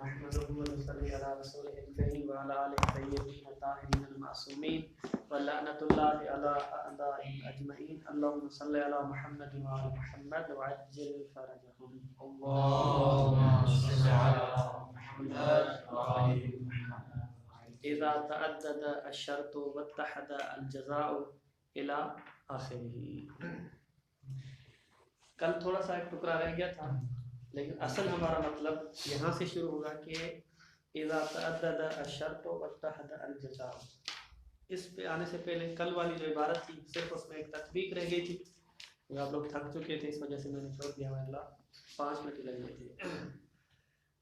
نحمده ونصلي على رسوله الكريم وعلى آله الطيبين الطاهرين المعصومين ولعنة الله على أعدائهم أجمعين. اللهم صل على محمد وعلى محمد وعجل فرجهم. اللهم صل على محمد وعلى محمد. إذا تعدد الشرط واتحد الجزاء إلى آخره. کل تھوڑا سا ایک ٹکڑا رہ گیا تھا، لیکن اصل ہمارا مطلب یہاں سے شروع ہوگا کہ اذا تعدد الشرط واتحد الجزاء. اس پہ آنے سے پہلے کل والی جو عبارت تھی صرف اس میں ایک تطبیق رہ گئی تھی. آپ لوگ تھک چکے تھے، اس وجہ سے میں نے چھوڑ دیا. اللہ 5 منٹ لگ گئے تھے.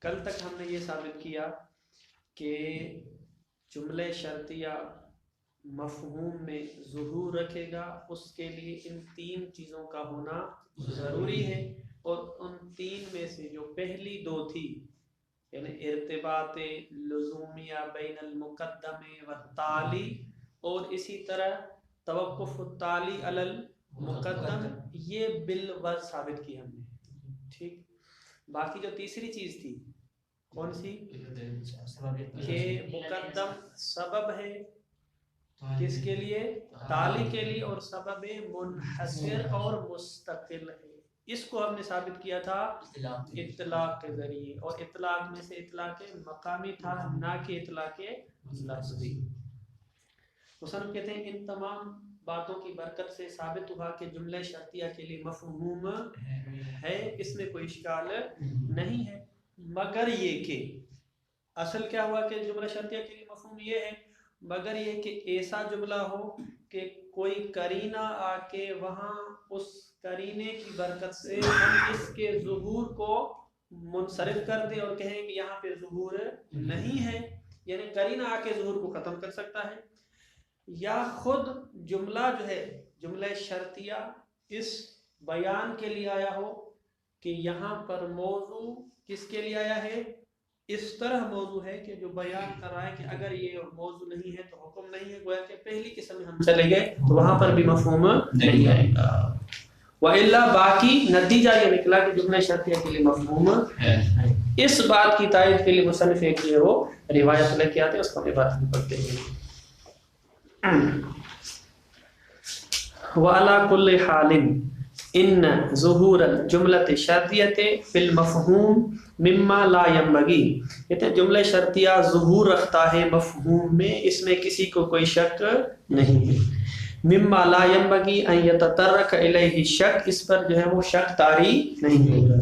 کل تک ہم نے یہ ثابت کیا کہ جملے شرطیہ مفہوم میں ظہور رکھے گا، اس کے لیے ان 3 چیزوں کا ہونا ضروری ہے. اور ان 3 میں سے جو پہلی 2 تھی، یعنی ارتباط لزومیہ بین المقدم والتالی، اور اسی طرح توقف التالی علی المقدم، یہ بالوضع ثابت کی ہم نے. ٹھیک. باقی جو تیسری چیز تھی کون سی؟ کہ مقدم سبب ہے کس کے لیے؟ تالی کے لیے، اور سبب منحصر اور مستقل ہے. اس کو ہم نے ثابت کیا تھا اطلاق کے ذریعے، اور اطلاق میں سے اطلاق مقامی تھا، نہ کہ اطلاق لفظی. مصنف کہتے ہیں ان تمام باتوں کی برکت سے ثابت ہوا کہ جملہ شرطیہ کے لیے مفہوم ہے، اس میں کوئی اشکال نہیں ہے، مگر یہ کہ اصل کیا ہوا کہ جملہ شرطیہ کے لیے مفہوم یہ ہے، مگر یہ کہ ایسا جملہ ہو کہ کوئی قرینہ آ کے وہاں اس قرینے کی برکت سے ہم اس کے ظہور کو منصرف کر دیں اور کہیں کہ یہاں پہ ظہور نہیں ہے، یعنی قرینہ آ کے ظہور کو ختم کر سکتا ہے. یا خود جملہ جو ہے جملہ شرطیہ اس بیان کے لیے آیا ہو کہ یہاں پر موضوع کس کے لیے آیا ہے؟ اس طرح موضوع ہے کہ جو بیان کر رہا ہے کہ اگر یہ موضوع نہیں ہے تو حکم نہیں ہے. گویا کہ پہلی قسم میں ہم چلے گئے تو وہاں پر بھی مفہوم نہیں آئے گا. وَإِلَّا باقی نتیجہ یہ نکلا کہ جملہ شرطیہ کے لیے مفہوم ہے. اس بات کی تائید کے لیے مصنف ایک جو ہے وہ روایت لے کے آتے ہیں، اس کو ہم عبارت میں پڑھتے ہیں. وَعَلَى كُلِّ حَالٍ ان ظہور الجملۃ شرطیۃ فی المفہوم مما لا ينبغی. کہتے ہیں جملہ شرطیہ ظہور رکھتا ہے مفہوم میں، اس میں کسی کو کوئی شک نہیں ہے. مما لا ينبغی ان يتطرق الیہ شک، اس پر جو ہے وہ شک طاری نہیں ہوگا.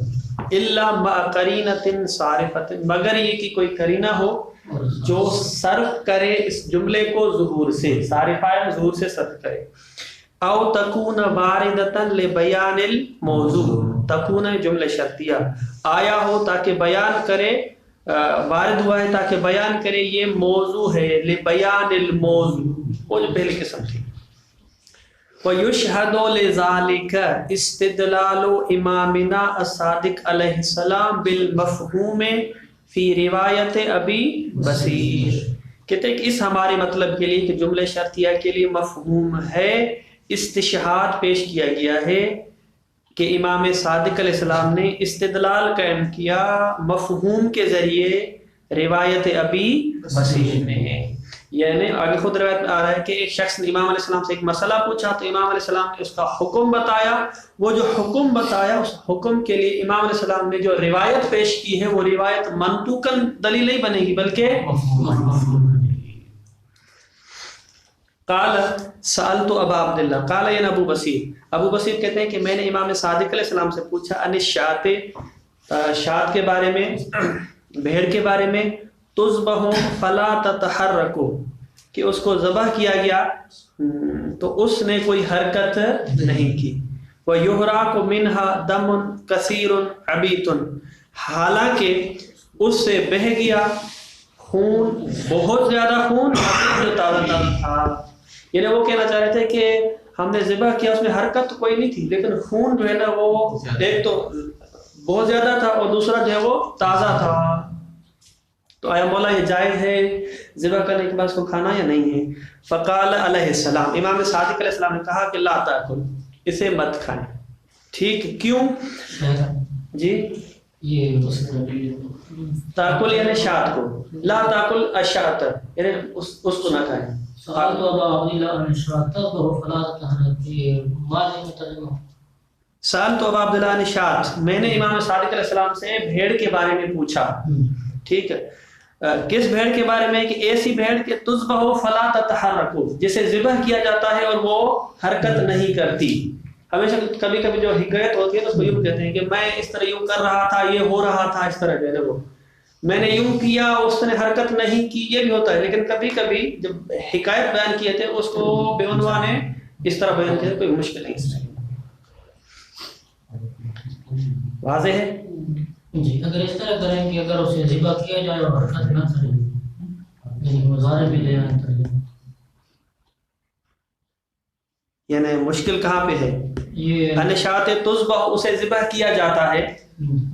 الا مع قرینۃ صارفۃ، مگر یہ کہ کوئی قرینہ ہو جو صرف کرے اس جملے کو ظہور سے، صارفہ ظہور سے صرف کرے. او تکون واردتاً لبیان الموضوع، تکون جملہ شرطیہ آیا ہو تاکہ بیان کرے، وارد ہوا ہے تاکہ بیان کرے یہ موضوع ہے، لبیان الموضوع، وہ جو پہلی قسم تھی. وَيُشْهَدُ لِذَلِكَ اسْتِدْلَالُ امامنا الصادق علیہ السلام بالمفہوم فی روایت ابی بصیر. کہتے ہیں کہ اس ہمارے مطلب کے لیے کہ جملہ شرطیہ کے لیے مفہوم ہے، استشہاد پیش کیا گیا ہے کہ امام صادق علیہ السلام نے استدلال قائم کیا مفہوم کے ذریعے روایت ابی بصیر میں. یعنی آگے خود روایت میں آ رہا ہے کہ ایک شخص نے امام علیہ السلام سے ایک مسئلہ پوچھا تو امام علیہ السلام نے اس کا حکم بتایا. وہ جو حکم بتایا اس حکم کے لیے امام علیہ السلام نے جو روایت پیش کی ہے وہ روایت منطوقاً دلیل نہیں بنے گی بلکہ قال سألت ابا عبداللہ، قال ین ابو بصیر، ابو بصیر کہتے ہیں کہ میں نے امام صادق علیہ السلام سے پوچھا ان الشاۃ، شاۃ کے بارے میں، بھیڑ کے بارے میں، تذبح فلا تتحرک، کہ اس کو ذبح کیا گیا تو اس نے کوئی حرکت نہیں کی. وَيُحْرَقُ مِنْهَا دَمٌ كَثِيرٌ عَبِيطٌ، حالانکہ اس سے بہہ گیا خون، بہت زیادہ خون جو تازہ تازہ تھا. یعنی وہ کہنا چاہ رہے تھے کہ ہم نے ذبح کیا، اس میں حرکت تو کوئی نہیں تھی لیکن خون جو ہے نا وہ ایک تو بہت زیادہ تھا اور دوسرا جو ہے وہ تازہ تھا. تو آیا مولا یہ جائز ہے ذبح کرنے کے بعد اس کو کھانا یا نہیں ہے؟ فقال علیہ السلام، امام صادق علیہ السلام نے کہا کہ لا تاکل، اسے مت کھائیں. ٹھیک، کیوں؟ جی یہ تاکل یعنی شات کو، لا تاکل الشات یعنی اس کو نہ کھائیں. سوال تو ابا عبداللہ عن الشات تو فلا تحرک یہ ماضی میں ترجمہ. سال تو ابا عبداللہ عن الشات، میں نے امام صادق علیہ السلام سے بھیڑ کے بارے میں پوچھا. ٹھیک ہے، کس بھیڑ کے بارے میں؟ کہ ایسی بھیڑ کہ تذبح فلا تتحرکوا، جسے ذبح کیا جاتا ہے اور وہ حرکت نہیں کرتی. ہمیشہ کبھی کبھی جو حکایت ہوتی ہے تو اس کو یوں کہتے ہیں کہ میں اس طرح یوں کر رہا تھا، یہ ہو رہا تھا، اس طرح جو ہے وہ میں نے یوں کیا اس نے حرکت نہیں کی، یہ بھی ہوتا ہے. لیکن کبھی کبھی جب حکایت بیان کیے تھے اس کو بے عنوان ہے اس طرح بیان کیا، کوئی مشکل نہیں اس میں. واضح ہے جی. اگر اس طرح کریں کہ اگر اسے ذبح کیا جائے اور حرکت نہ کرے، یعنی مظاہر بھی لے آئیں ترجمہ. یعنی مشکل کہاں پہ ہے؟ یہ انشات تذبح اسے ذبح کیا جاتا ہے،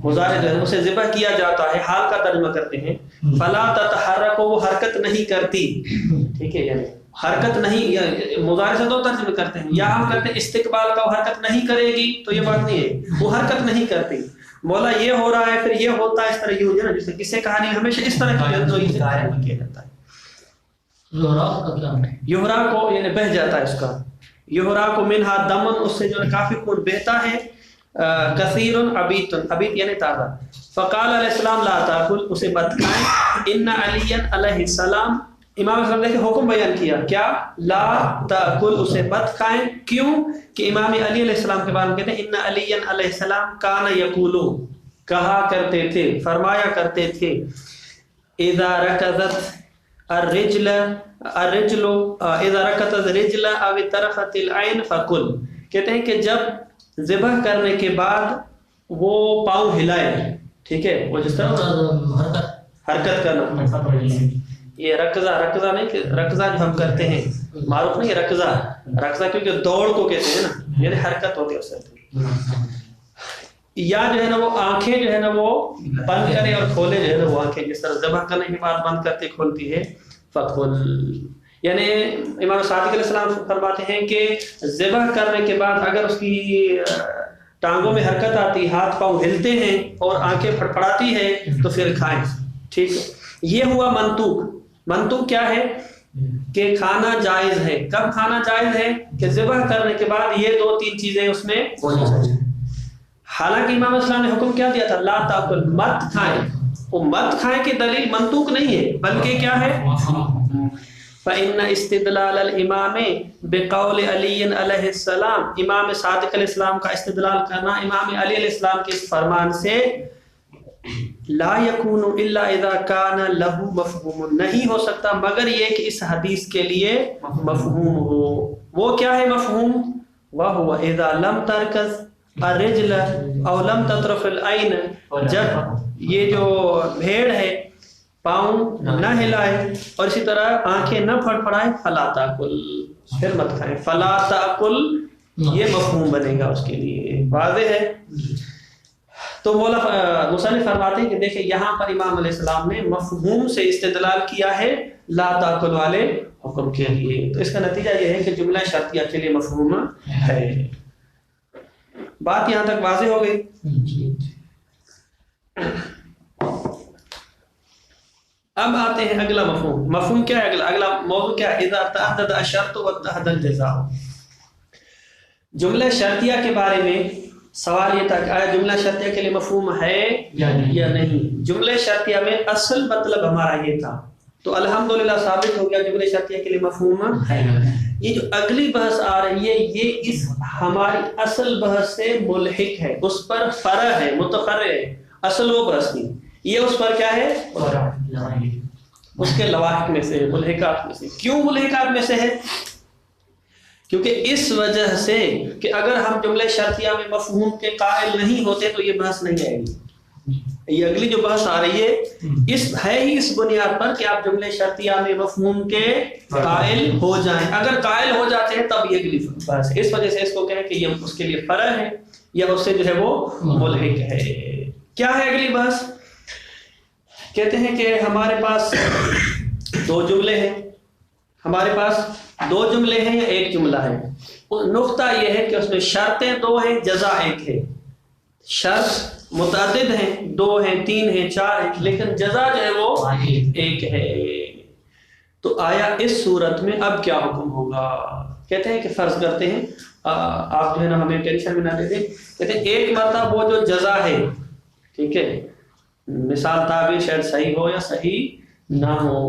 مضارع جو ہے اسے ذبح کیا جاتا ہے، حال کا ترجمہ کرتے ہیں. فلا تتحرک وہ حرکت نہیں کرتی. ٹھیک ہے، یعنی حرکت نہیں، مضارع سے دو ترجمے کرتے ہیں، یا ہم کرتے ہیں استقبال کا، وہ حرکت نہیں کرے گی تو یہ بات نہیں ہے، وہ حرکت نہیں کرتی. مولا یہ ہو رہا ہے پھر یہ ہوتا ہے، اس طرح یہ ہو جائے نا، جیسے کسی کہانی ہمیشہ اس طرح کی کیا جاتا ہے. یہرا کا کیا ہے؟ یہرا کو یعنی بہہ جاتا ہے اس کا، یہرا کو منہا دمن، اس سے جو ہے کافی خون بہتا ہے. کثیر عبیت، عبیت یعنی تازہ. فقال علیہ السلام لا تاکل، اسے مت کھائیں. ان علی علیہ السلام، امام صلی اللہ علیہ وسلم نے حکم بیان کیا کیا؟ لا تاکل، اسے مت کھائیں. کیوں؟ کہ امام علی علیہ السلام کے بارے میں کہتے ہیں ان علی علیہ السلام کان یقولو، کہا کرتے تھے، فرمایا کرتے تھے، اذا رکضت الرجل اذا رکضت الرجل او طرفت العین فکل. کہتے ہیں کہ جب ذبح کرنے کے بعد وہ پاؤں ہلائے، ٹھیک ہے، وہ جس طرح حرکت کرنا، یہ رکضہ نہیں کہ رکضہ جو ہم کرتے ہیں معروف نہیں، رکضہ کیونکہ دوڑ کو کہتے ہیں نا، یعنی حرکت ہوتی ہے اس سے. یا جو ہے نا وہ آنکھیں جو ہے نا وہ بند کرے اور کھولے، جو ہے نا وہ آنکھیں جس طرح ذبح کرنے کے بعد بند کرتے کھولتی ہے، فکل. یعنی امام صادق علیہ السلام فرماتے ہیں کہ ذبح کرنے کے بعد اگر اس کی ٹانگوں میں حرکت آتی، ہاتھ پاؤں ہلتے ہیں اور آنکھیں پھڑپڑاتی ہے تو پھر کھائیں. ٹھیک ہے، یہ ہوا منطوق. منطوق کیا ہے؟ کہ کھانا جائز ہے. کب کھانا جائز ہے؟ کہ ذبح کرنے کے بعد یہ دو تین چیزیں اس میں ہونی چاہیے. حالانکہ امام اسلام نے حکم کیا دیا تھا؟ لا تاکل، مت کھائیں. وہ مت کھائیں کی دلیل منطوق نہیں ہے بلکہ کیا ہے؟ فإن استدلال الامام بقول علی علیہ السلام، امام صادق علیہ السلام کا استدلال کرنا امام علی علیہ السلام کے اس فرمان سے، لا یکون الا اذا کان له مفہوم، نہیں ہو سکتا مگر یہ کہ اس حدیث کے لیے مفہوم ہو. وہ کیا ہے مفہوم؟ وهو اذا لم ترکز الرجل او لم تطرف العین، جب یہ جو بھیڑ ہے پاؤں نہ ہلائے اور اسی طرح آنکھیں نہ پھڑپڑائے، فلا تاکل، پھر مت کھائیں. فلا تاکل یہ مفہوم بنے گا اس کے لیے. واضح ہے؟ تو مولا مصنف فرماتے ہیں کہ دیکھیں یہاں پر امام علیہ السلام نے مفہوم سے استدلال کیا ہے لا تاکل والے حکم کے لیے. تو اس کا نتیجہ یہ ہے کہ جملہ شرطیہ کے لیے مفہوم ہے. بات یہاں تک واضح ہو گئی. اب آتے ہیں اگلا مفہوم. مفہوم کیا ہے؟ اگلا موضوع کیا ہے؟ اذا تعدد الشرط واتحد الجزاء. جملہ شرطیہ کے بارے میں سوال یہ تھا کہ آیا جملہ شرطیہ کے لیے مفہوم ہے یا نہیں. جملہ شرطیہ میں اصل مطلب ہمارا یہ تھا، تو الحمدللہ ثابت ہو گیا جملہ شرطیہ کے لیے مفہوم ہے. یہ جو اگلی بحث آ رہی ہے یہ اس ہماری اصل بحث سے ملحق ہے، اس پر فرع ہے، متفرع ہے. اصل وہ بحث نہیں، یہ اس پر کیا ہے؟ اس کے لواحق میں سے، ملحقات میں سے. کیوں ملحقات میں سے ہے؟ کیونکہ اس وجہ سے کہ اگر ہم جملے شرطیہ میں مفہوم کے قائل نہیں ہوتے تو یہ بحث نہیں آئے گی. یہ اگلی جو بحث آ رہی ہے اس ہے ہی اس بنیاد پر کہ آپ جملے شرطیہ میں مفہوم کے قائل ہو جائیں. اگر قائل ہو جاتے ہیں تب یہ اگلی بحث ہے. اس وجہ سے اس کو کہیں کہ یہ اس کے لیے فرع ہے یا اس سے جو ہے وہ ملحق ہے. کیا ہے اگلی بحث؟ کہتے ہیں کہ ہمارے پاس دو جملے ہیں. ہمارے پاس دو جملے ہیں یا ایک جملہ ہے. نقطہ یہ ہے کہ اس میں شرطیں دو ہیں، جزا ایک ہے. شرط متعدد ہیں، 2 ہیں، 3 ہیں، 4 ہیں، لیکن جزا جو ہے وہ ایک ہے. تو آیا اس صورت میں اب کیا حکم ہوگا؟ کہتے ہیں کہ فرض کرتے ہیں، آپ جو ہے نا ہمیں ٹینشن میں نہ دے دیں، کہتے ہیں ایک مرتبہ وہ جو جزا ہے، ٹھیک ہے، مثال تعبیر شاید صحیح ہو یا صحیح نہ ہو،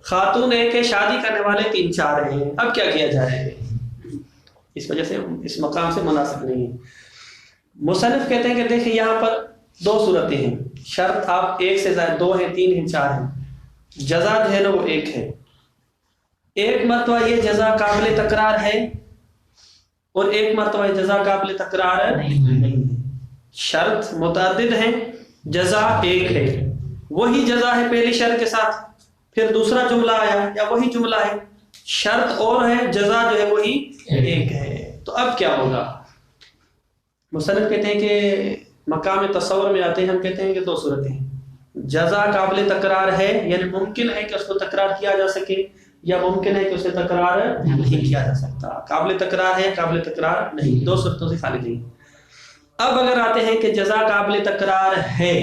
خاتون ایک ہے، شادی کرنے والے 3-4 ہیں، اب کیا کیا جائے؟ اس وجہ سے اس مقام سے مناسب نہیں ہے. مصنف کہتے ہیں کہ دیکھیں یہاں پر 2 صورتیں ہیں، شرط آپ 1 سے زائد 2 ہیں، 3 ہیں، 4 ہیں، جزا جو ہے نا وہ ایک ہے. ایک مرتبہ یہ جزا قابل تکرار ہے اور ایک مرتبہ یہ جزا قابل تکرار نہیں ہے. شرط متعدد ہیں، جزا ایک ہے. وہی جزا ہے پہلی شرط کے ساتھ، پھر دوسرا جملہ آیا یا وہی جملہ ہے، شرط اور ہے، جزا جو ہے وہی ایک ہے. تو اب کیا ہوگا؟ مصنف کہتے ہیں کہ مقام تصور میں آتے ہیں، ہم کہتے ہیں کہ 2 صورتیں ہیں. جزا قابل تکرار ہے، یعنی ممکن ہے کہ اس کو تکرار کیا جا سکے، یا ممکن ہے کہ اسے تکرار نہیں کیا جا سکتا. قابل تکرار ہے، قابل تکرار نہیں، 2 صورتوں سے خالی نہیں. اب اگر آتے ہیں کہ جزا قابل تکرار ہے،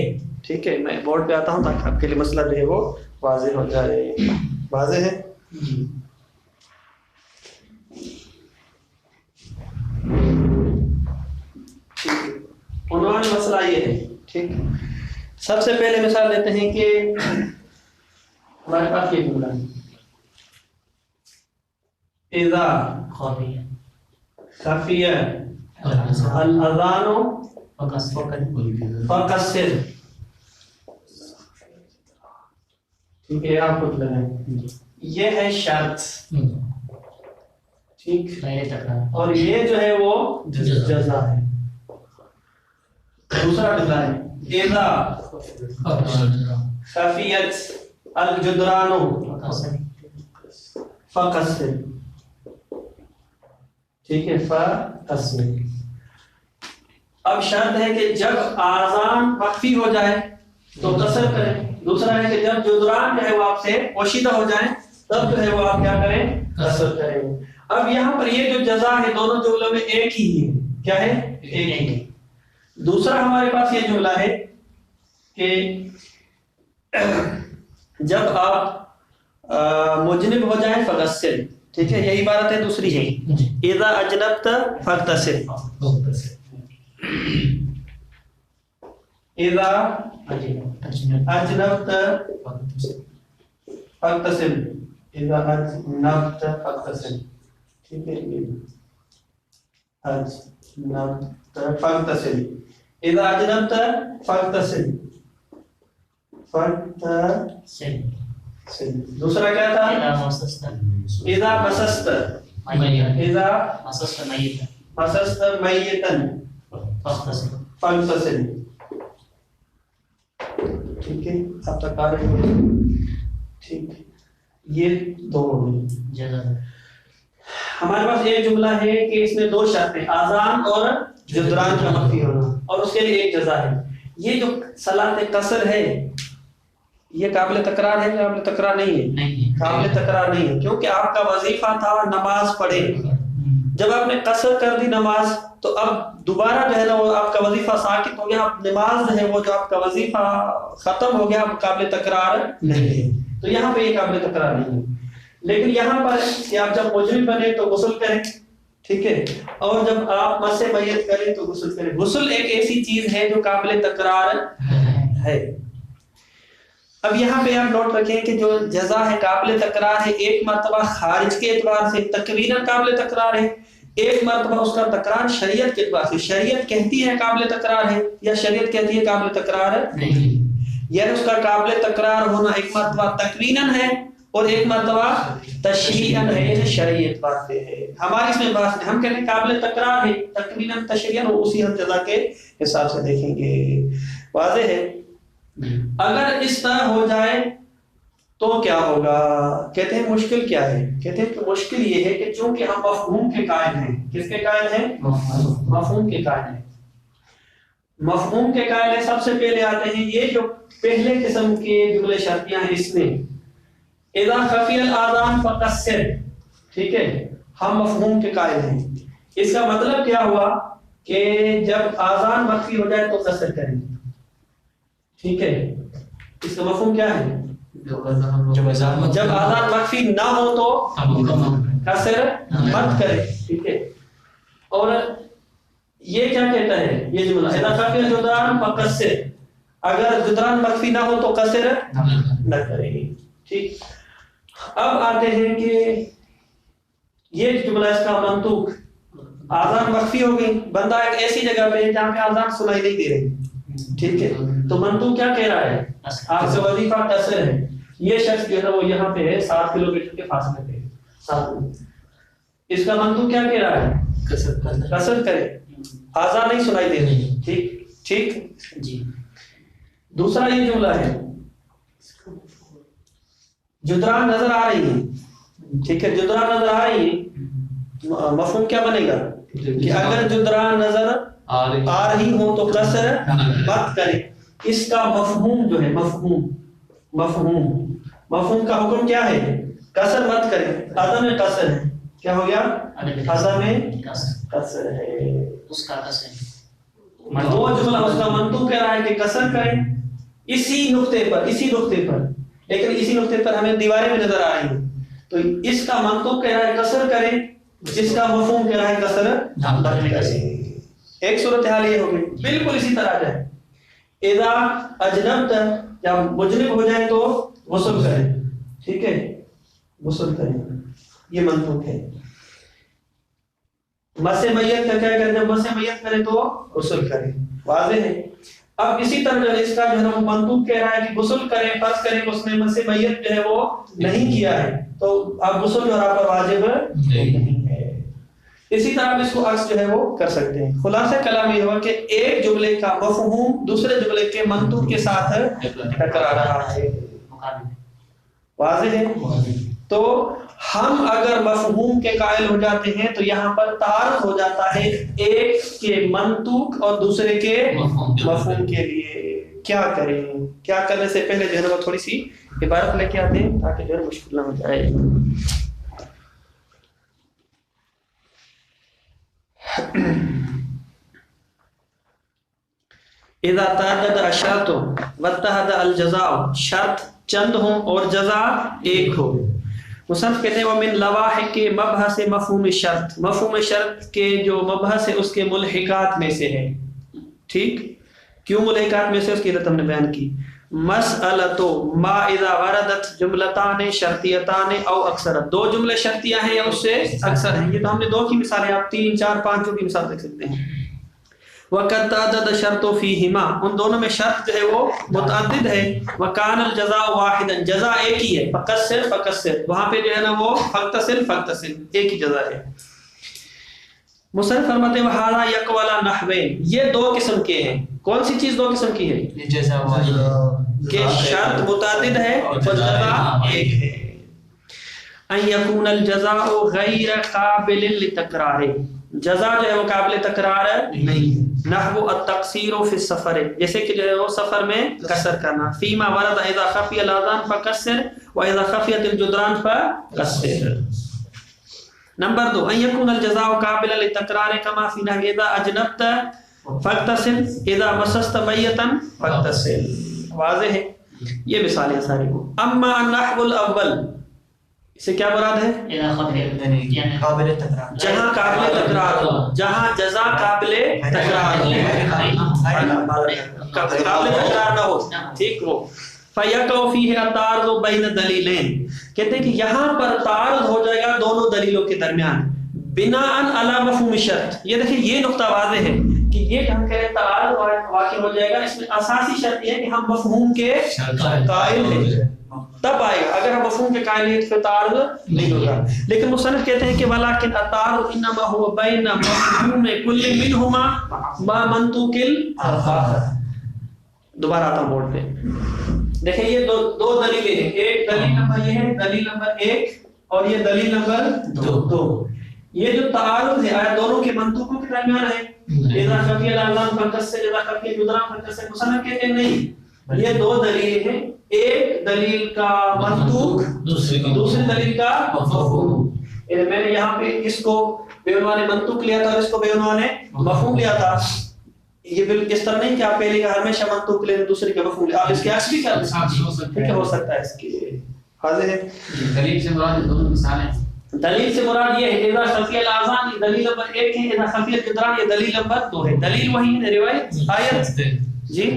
ٹھیک ہے، میں بورڈ پہ آتا ہوں تاکہ آپ کے لیے مسئلہ جو ہے وہ واضح ہو جائے. واضح ہے؟ عنوان مسئلہ یہ ہے، ٹھیک. سب سے پہلے مثال لیتے ہیں کہ ہمارے پاس یہ جملہ ہے، اذا خفی الاذان فقصر، ٹھیک ہے، آپ خود لگائیں. یہ ہے شرط، ٹھیک، اور یہ جو ہے وہ جزا ہے. دوسرا جملہ ہے اذا خفیت الجدران فقصر، ٹھیک ہے، فقصر. اب شرط ہے کہ جب آذان مخفی ہو جائے تو قصر کریں. دوسرا ہے کہ جب جدران جو ہے وہ آپ سے پوشیدہ ہو جائیں تب جو ہے وہ آپ کیا کریں؟ قصر کریں. اب یہاں پر یہ جو جزا ہے دونوں جملوں میں ایک ہی ہے. کیا ہے؟ ایک ہی. دوسرا ہمارے پاس یہ جملہ ہے کہ جب آپ مجنب ہو جائیں فغسل، ٹھیک ہے، یہی عبارت ہے. دوسری ہے اذا اجنبت فاغتسل، اذا اجنبت فاغتسل، اذا اجنبت فاغتسل، ٹھیک ہے، اجنبت فاغتسل، اذا اجنبت فاغتسل فاغتسل. دوسرا کیا تھا؟ اذا مسست، اذا مسست میتا فاغتسل، ٹھیک ہے، اب تک آ رہے ہیں، ٹھیک. یہ 2 ہو گئی. ہمارے پاس ایک جملہ ہے کہ اس میں 2 شرطیں، آذان اور جدران کا مخفی ہونا، اور اس کے لیے ایک جزا ہے. یہ جو صلاۃ قصر ہے یہ قابل تکرار ہے، قابل تکرار نہیں ہے؟ قابل تکرار نہیں ہے، کیونکہ آپ کا وظیفہ تھا نماز پڑھے. جب آپ نے قصر کر دی نماز تو اب دوبارہ جو ہے نا وہ آپ کا وظیفہ ساقط ہو گیا. اب نماز جو ہے وہ جو آپ کا وظیفہ ختم ہو گیا، اب قابل تکرار نہیں ہے. تو یہاں پہ یہ قابل تکرار نہیں ہے. لیکن یہاں پر کہ آپ جب مجرم بنے تو غسل کریں، ٹھیک ہے، اور جب آپ مس میت کریں تو غسل کریں. غسل ایک ایسی چیز ہے جو قابل تکرار ہے. اب یہاں پہ آپ نوٹ رکھیں کہ جو جزا ہے قابل تکرار ہے، ایک مرتبہ خارج کے اعتبار سے تکویناً قابل تکرار ہے، ایک مرتبہ اس کا تکرار شریعت کے اعتبار سے. شریعت کہتی ہے قابل تکرار ہے یا شریعت کہتی ہے قابل تکرار نہیں. یعنی اس کا قابل تکرار ہونا ایک مرتبہ تکویناً ہے اور ایک مرتبہ تشریعاً ہے، یعنی شرعی اعتبار سے ہے. ہماری اس میں بات نہیں، ہم کہتے ہیں قابل تکرار ہے تکویناً تشریعاً، اور اسی ہم جزا کے حساب سے دیکھیں گے. واضح ہے؟ اگر اس طرح ہو جائے تو کیا ہوگا؟ کہتے ہیں مشکل کیا ہے؟ کہتے ہیں کہ مشکل یہ ہے کہ چونکہ ہم مفہوم کے قائل ہیں. کس کے قائل ہیں؟ مفہوم کے قائل ہیں. مفہوم کے قائل ہیں. سب سے پہلے آتے ہیں یہ جو پہلے قسم کے جملے شرطیاں ہیں، اس میں اذا خفی الاذان فقصر، ٹھیک ہے، ہم مفہوم کے قائل ہیں. اس کا مطلب کیا ہوا کہ جب آذان مخفی ہو جائے تو قصر کریں. ٹھیک ہے, اس کا مفہوم کیا ہے؟ جب آذان مخفی نہ ہو تو قصر مت کرے. ٹھیک ہے, اور یہ کیا کہتا ہے یہ جملہ, اذا خفی الجدران فقصر, اگر جدران مخفی نہ ہو تو قصر نہ کرے. ٹھیک, اب آتے ہیں کہ یہ جملہ اس کا منطوق, آذان مخفی ہو گئی, بندہ ایک ایسی جگہ پہ جہاں پہ آذان سنائی نہیں دے رہی. ٹھیک ہے, تو منطوق کیا کہہ رہا ہے؟ آپ سے وظیفہ قصر ہے. یہ شخص جو ہے وہ یہاں پہ ہے 7 کلومیٹر کے فاصلے پہ, 7. اس کا منطوق کیا کہہ رہا ہے؟ قصر کرے, آذان نہیں سنائی دے رہی. ٹھیک ٹھیک جی. دوسرا یہ جملہ ہے جدران نظر آ رہی ہے. ٹھیک ہے, جدران نظر آ رہی ہے, مفہوم کیا بنے گا کہ اگر جدران نظر آ رہی ہو تو قصر مت کرے. اس کا مفہوم جو ہے مفہوم کا حکم کیا ہے؟ قصر مت کرے. عدم قصر ہے, کیا ہو گیا؟ عدم قصر ہے. اس کا قصر دو جملہ اس کا منطوق کہہ رہا ہے کہ قصر کریں اسی نقطے پر, لیکن اسی نقطے پر ہمیں دیواریں میں نظر آ رہی ہیں, تو اس کا منطوق کہہ رہا ہے قصر کریں, جس کا مفہوم کہہ رہا ہے قصر مت کریں. ایک صورتحال یہ ہوگی. بالکل اسی طرح ہے اذا اجنبت, جب مجنب ہو جائے تو غسل کریں. ٹھیک ہے, غسل کریں, یہ منطوق ہے. مس میت کا کیا کریں؟ جب مس میت کریں تو غسل کریں. واضح ہے. اب اسی طرح جو اس کا جو ہے وہ منطوق کہہ رہا ہے کہ غسل کریں, فرض کریں کہ اس نے مس میت جو ہے وہ نہیں کیا ہے تو اب غسل جو آپ پر واجب نہیں ہے. اسی طرح آپ اس کو عکس جو ہے وہ کر سکتے ہیں. خلاصہ کلام یہ ہوا کہ ایک جملے کا مفہوم دوسرے جملے کے منطوق کے ساتھ ٹکرا رہا ہے. واضح ہے. تو ہم اگر مفہوم کے قائل ہو جاتے ہیں تو یہاں پر تعارض ہو جاتا ہے ایک کے منطوق اور دوسرے کے مفہوم کے لیے. کیا کریں؟ کیا کرنے سے پہلے جو ہے وہ تھوڑی سی عبارت لے کے آتے ہیں تاکہ جو ہے مشکل نہ ہو جائے. اذا تعدد الشرط واتحد الجزاء, شرط چند ہوں اور جزا ایک ہو. مصنف کہتے ہیں ومن لواحق مبحث مفہوم شرط, مفہوم شرط کے جو مبحث ہے اس کے ملحقات میں سے ہے. ٹھیک, کیوں ملحقات میں سے اس کی علت ہم نے بیان کی. مسئلۃ ما اذا وردت جملتان شرطیتان او اکثر, 2 جملے شرطیہ ہیں یا اس سے اکثر ہیں. یہ تو ہم نے 2 کی مثالیں, آپ 3 4 5 کی مثال دیکھ سکتے ہیں. وقد تعدد الشرط فیہما, ان دونوں میں شرط جو ہے وہ متعدد ہے. وکان الجزاء واحدا, جزا ایک ہی ہے. فقصر, وہاں پہ جو ہے نا وہ فقتصل, ایک ہی جزا ہے. مصنف فرماتے ہیں وہذا یقولا نحوین, یہ 2 قسم کے ہیں. کون سی چیز 2 قسم کی ہے؟ کہ شرط متعدد ہے اور جزا ایک ہے. ان یکون الجزاء غیر قابل للتکرار, جزا جو ہے وہ قابل تکرار نہیں ہے. نحو التقصیر فی السفر, جیسے کہ جو ہے وہ سفر میں قصر کرنا. فیما ورد اذا خفی الاذان فقصر واذا خفیت الجدران فقصر. نمبر 2 ان یکون الجزاء قابل للتکرار کما فی نحو اذا اجنبت فاغتسل اذا مسست میتا فاغتسل. واضح ہے. یہ مثالیں ساری کو. اما النحو الاول, اسے کیا مراد ہے؟ قابل تکرار, جہاں قابل تکرار ہو, جہاں جزا قابل تکرار ہو, قابل تکرار نہ ہو. ٹھیک ہو. فَيَقَعُ فِيهِ التَّعَارُضُ بَيْنَ دَلِيلَيْنِ, کہتے ہیں کہ یہاں پر تعارض ہو جائے گا دونوں دلیلوں کے درمیان. بناءً علی مفہوم شرط, یہ دیکھیں یہ نقطہ واضح ہے کہ یہ ہم کہہ رہے ہیں تعارض واقع ہو جائے گا. اس میں اساسی شرط یہ ہے کہ ہم مفہوم کے قائل ہیں, تب آئے گا. اگر ہم مفہوم کے قائل ہیں تو پھر تعارض نہیں ہوگا. لیکن مصنف کہتے ہیں کہ ولیکن التعارض انما هو بین مفہوم کل منہما ما منطوق الاخر. دوبارہ آتا ہوں بورڈ پہ. دیکھیں یہ دو دلیلیں ہیں. ایک دلیل نمبر یہ ہے, دلیل نمبر 1, اور یہ دلیل نمبر 2. یہ جو تعارض ہے آیا دونوں کے منطوقوں کے درمیان ہے. اذا خفی الاذان فقصر اذا خفی الجدران فقصر. مصنف کہتے ہیں نہیں, یہ 2 دلیل ہیں. ایک دلیل کا منطوق, دوسری دلیل کا مفہوم. میں نے یہاں پہ اس کو بے عنوان منطوق لیا تھا اور اس کو بے عنوان مفہوم لیا تھا. یہ بالکل اس طرح نہیں کہ آپ پہلے کا ہمیشہ منطوق لیں دوسرے کا مفہوم لیں. آپ اس کے عکس بھی کر سکتے ہیں. ہو سکتا ہے اس کے واضح ہے. دلیل سے مراد دونوں مثالیں. دلیل سے مراد یہ ہے اذا خفی الاذان، یہ دلیل نمبر 1 ہے. اذا خفی الجدران، یہ دلیل نمبر 2 ہے. دلیل وہی ہے روایت آیت جی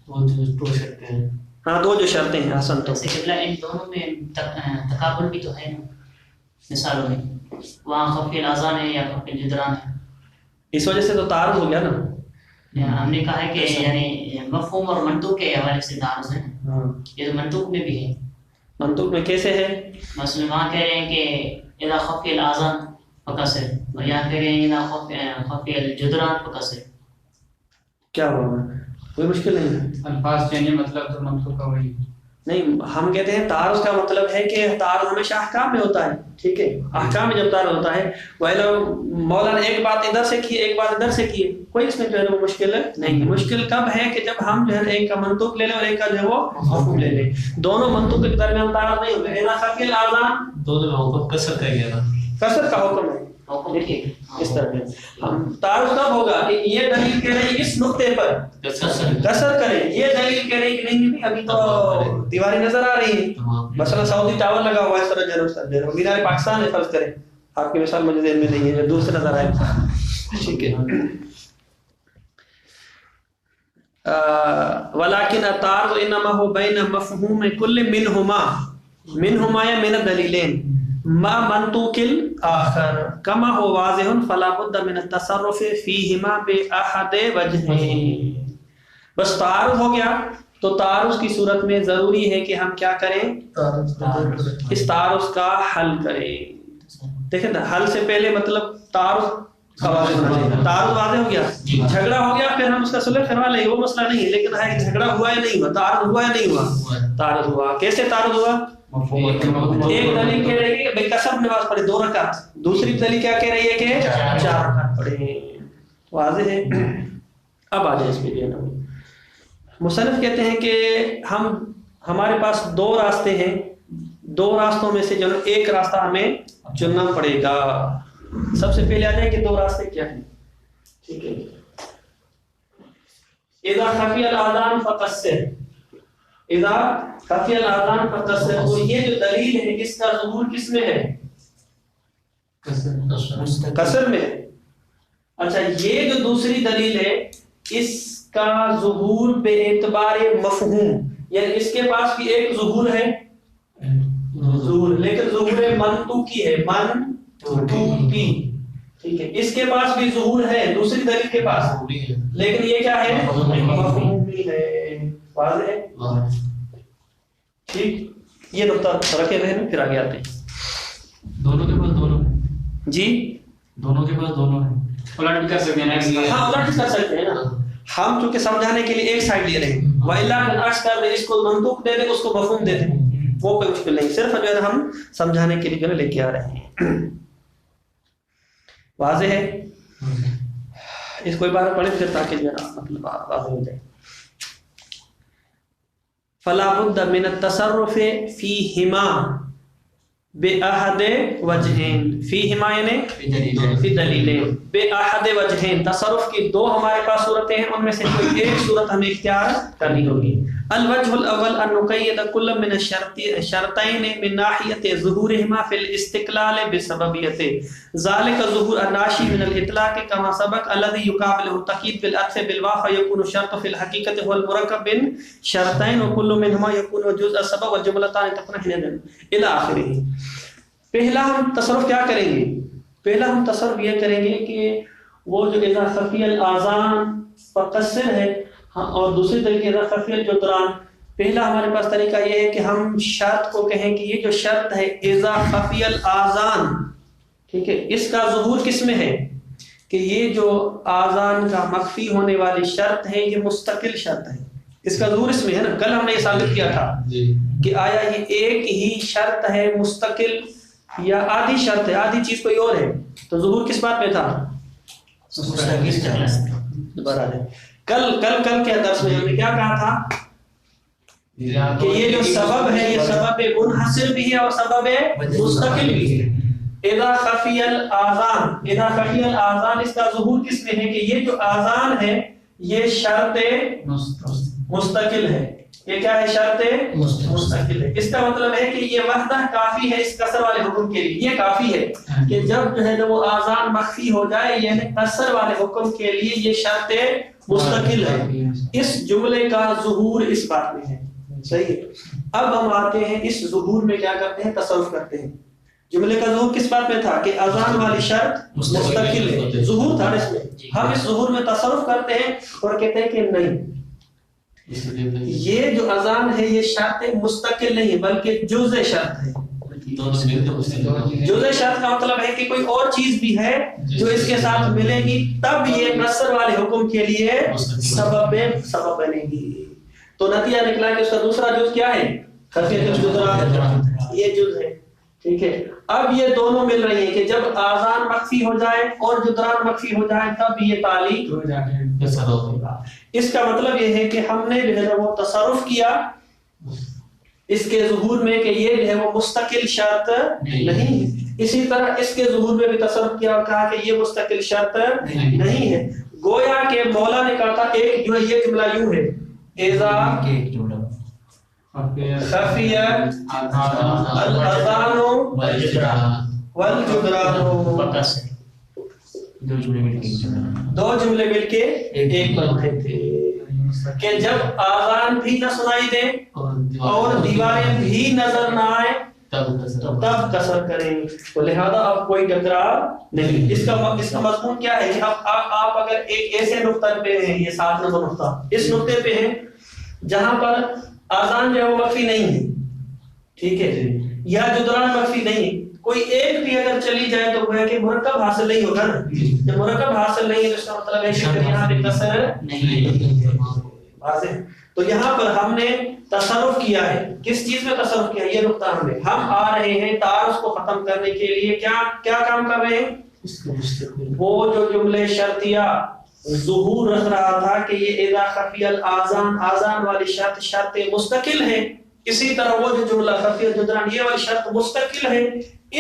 وہ جو شرطیں ہیں. ہاں دو جو شرطیں ہیں. حسن تو ان دونوں میں تقابل بھی تو ہے نا مثالوں میں. وہاں خفی الاذان ہے یا خفی الجدران ہے. اس وجہ سے تو تعارض ہو گیا نا. ہم نے کہا ہے کہ یعنی مفہوم اور منطوق کے حوالے سے تعارض ہے. یہ تو منطوق میں بھی ہے. منطوق میں کیسے ہے؟ مثلا وہاں کہہ رہے ہیں کہ اذا خفی الاذان فکسر، اور یہاں کہہ رہے ہیں اذا خفی الجدران فکسر. کیا ہوا؟ کوئی مشکل نہیں ہے. الفاظ چینج مطلب تو منطوق کا وہی. نہیں، ہم کہتے ہیں تعارض کا مطلب ہے کہ تعارض ہمیشہ احکام میں ہوتا ہے. ٹھیک ہے، احکام میں جب تعارض ہوتا ہے مولا نے ایک بات ادھر سے کی ایک بات ادھر سے کی، کوئی اس میں جو ہے وہ مشکل نہیں ہے. مشکل کب ہے کہ جب ہم جو ہے ایک کا منطوق لے لیں اور ایک کا جو ہے وہ مفہوم لے لیں. دونوں منطوق کے درمیان تعارض نہیں ہوگا. اذا خفی الاذان دونوں میں حکم کسر کا گیا نا. کسر کا حکم ہے. دیکھیے اس طرح ہم تعارض کب ہوگا کہ یہ دلیل کہہ رہی ہے اس نقطے پر کسر کریں، یہ دلیل کہہ رہی ہے کہ نہیں ابھی تو دیواری نظر آ رہی ہے. مثلا سعودی ٹاور لگا ہوا ہے اس طرح مینار پاکستان ہے فرض کریں. آپ کی مثال مجھے ذہن میں نہیں ہے جو دور سے نظر آئے. ٹھیک ہے. ولكن التعارض انما هو بين مفهوم كل منهما یا من الدلیلین ما منطوق الاخر كما هو واضح فلا بد من التصرف فيهما باحد وجهين. بس تعارض ہو گیا تو تعارض کی صورت میں ضروری ہے کہ ہم کیا کریں؟ اس تعارض کا حل کریں. دیکھیں نا، حل سے پہلے مطلب تعارض کا واضح ہونا چاہیے. تعارض واضح ہو گیا، جھگڑا ہو گیا، پھر ہم اس کا صلح کروا لیں، وہ مسئلہ نہیں ہے. لیکن ہے جھگڑا ہوا یا نہیں ہوا، تعارض ہوا یا نہیں ہوا. تعارض ہوا. کیسے تعارض ہوا؟ ایک دلیل کہہ رہی ہے کہ کسر نماز پڑھے 2 رکعت، دوسری دلیل کیا کہہ رہی ہے کہ 4 رکعت پڑھے. واضح ہے. اب آ جائیں اس پہ. مصنف کہتے ہیں کہ ہمارے پاس 2 راستے ہیں، 2 راستوں میں سے جو ایک راستہ ہمیں چننا پڑے گا. سب سے پہلے آ جائیں کہ 2 راستے کیا ہیں. ٹھیک ہے. اذا خفی الاذان فقصر، اذا خفی الاذان فقصر. اور یہ جو دلیل ہے اس کا ظہور کس میں ہے؟ قصر میں. اچھا، یہ جو دوسری دلیل ہے اس کا ظہور بے اعتبار مفہوم، یعنی اس کے پاس بھی ایک ظہور ہے ظہور، لیکن ظہور منطوقی ہے. منطوقی. ٹھیک ہے. اس کے پاس بھی ظہور ہے دوسری دلیل کے پاس، لیکن یہ کیا ہے؟ مفہومی ہے. واضح ہے. ٹھیک. یہ نقطہ رکھے ہوئے ہیں، پھر آگے آتے ہیں. دونوں کے پاس دونوں جی دونوں کے پاس دونوں ہیں. الٹ بھی کر سکتے ہیں نا. ہاں الٹ کر سکتے ہیں نا. ہم چونکہ سمجھانے کے لیے ایک سائڈ لے رہے ہیں، وَإِلَّا عکس کر دیں، اس کو منطوق دے دیں، اس کو مفہوم دے دیں، وہ کوئی مشکل نہیں. صرف جو ہے ہم سمجھانے کے لیے جو ہے لے کے آ رہے ہیں. واضح ہے. اس کو بار پڑھیں پھر تاکہ جو ہے مطلب واضح ہو جائے. فلا بد من التصرف فيهما بأحد وجهين. فيهما یعنی فی دلیلین. بأحد وجهين. تصرف کی 2 ہمارے پاس صورتیں ہیں، ان میں سے کوئی ایک صورت ہمیں اختیار کرنی ہوگی. الوجه الاول ان نقید كل من الشرطين من ناحيه ظهورهما في الاستقلال بسببيته. ذلك ظهور الناشئ من الاطلاق كما سبق الذي يقابله التقييد بالعطف بالواو فيكون الشرط في الحقيقه هو المركب من شرطين وكل منهما يكون جزء السبب والجملتان تكون حينئذ الى اخره. پہلا ہم تصرف کیا کریں گے؟ پہلا ہم تصرف یہ کریں گے کہ وہ جو اذا خفی الاذان فقصر ہے اور دوسری طریقے اذا خفی الجدران. پہلا ہمارے پاس طریقہ یہ ہے کہ ہم شرط کو کہیں کہ یہ جو شرط ہے اذا خفی الاذان، ٹھیک ہے، اس کا ظہور کس میں ہے؟ کہ یہ جو آذان کا مخفی ہونے والی شرط ہے یہ مستقل شرط ہے، اس کا ظہور اس میں ہے نا. کل ہم نے یہ ثابت کیا تھا کہ آیا یہ ایک ہی شرط ہے مستقل یا آدھی شرط ہے، آدھی چیز کوئی اور ہے. تو ظہور کس بات میں تھا؟ دوبارہ کل کے درس میں ہم نے کیا کہا تھا کہ یہ جو سبب ہے یہ سبب منحصر بھی ہے اور سبب مستقل بھی ہے. اذا خفی الاذان، اذا خفی الاذان اس کا ظہور کس میں ہے کہ یہ جو آذان ہے یہ شرط مستقل ہے. یہ کیا ہے؟ شرط مستقل ہے. اس کا مطلب ہے کہ یہ وحدہ کافی ہے اس قصر والے حکم کے لیے. یہ کافی ہے کہ جب جو ہے وہ آذان مخفی ہو جائے، یعنی قصر والے حکم کے لیے یہ شرط مستقل ہے. اس جملے کا ظہور اس بات میں ہے. صحیح ہے. اب ہم آتے ہیں اس ظہور میں کیا کرتے ہیں؟ تصرف کرتے ہیں. جملے کا ظہور کس بات میں تھا کہ اذان والی شرط مستقل ہے، ظہور تھا اس میں. ہم اس ظہور میں تصرف کرتے ہیں اور کہتے ہیں کہ نہیں، یہ جو اذان ہے یہ شرط مستقل نہیں بلکہ جزء شرط ہے. جزء شرط کا مطلب ہے کہ کوئی اور چیز بھی ہے جو اس کے ساتھ ملے گی تب یہ قصر والے حکم کے لیے سبب بنے گی. تو نتیجہ نکلا کہ اس کا دوسرا جز کیا ہے؟ خفیۃ الجدران. یہ جز ہے. ٹھیک ہے. اب یہ دونوں مل رہی ہیں کہ جب آذان مخفی ہو جائے اور جدران مخفی ہو جائے تب یہ تعلیق ہوگا. اس کا مطلب یہ ہے کہ ہم نے جو ہے وہ تصرف کیا اس کے ظہور میں کہ یہ جو ہے وہ مستقل شرط نہیں. اسی طرح اس کے ظہور میں بھی تصرف کیا اور کہا کہ یہ مستقل شرط نہیں ہے. گویا کہ مولا نے کہا تھا ایک جو ہے یہ جملہ یوں ہے اذا خفی الاذان والجدران، دو جملے مل کے ایک بنتے تھے کہ جب آذان بھی نہ سنائی دے اور دیواریں بھی نظر نہ آئے تب قصر کریں. تو لہذا اب کوئی ٹکرار نہیں. اس کا مضمون کیا ہے؟ آپ اگر ایک ایسے نقطہ پہ ہیں، یہ 7 نمبر نقطہ، اس نقطے پہ ہیں جہاں پر آذان جو ہے وہ مخفی نہیں ہے، ٹھیک ہے، یا جدران مخفی نہیں ہے، کوئی ایک بھی اگر چلی جائے تو وہ ہے کہ مرکب حاصل نہیں ہوگا نا. جب مرکب حاصل نہیں ہے تو اس کا مطلب ہے کہ یہاں پہ قصر نہیں ہے. تو یہاں پر ہم نے تصرف کیا ہے. کس چیز میں تصرف کیا ہے؟ یہ نقطہ ہم آ رہے ہیں تعارض کو ختم کرنے کے لیے کیا کام کر رہے ہیں؟ وہ جو جملے شرطیہ ظہور رکھ رہا تھا کہ یہ اذا خفی الاذان، آذان والی شرط مستقل ہے، اسی طرح وہ جو جملہ خفی الجدران یہ والی شرط مستقل ہے.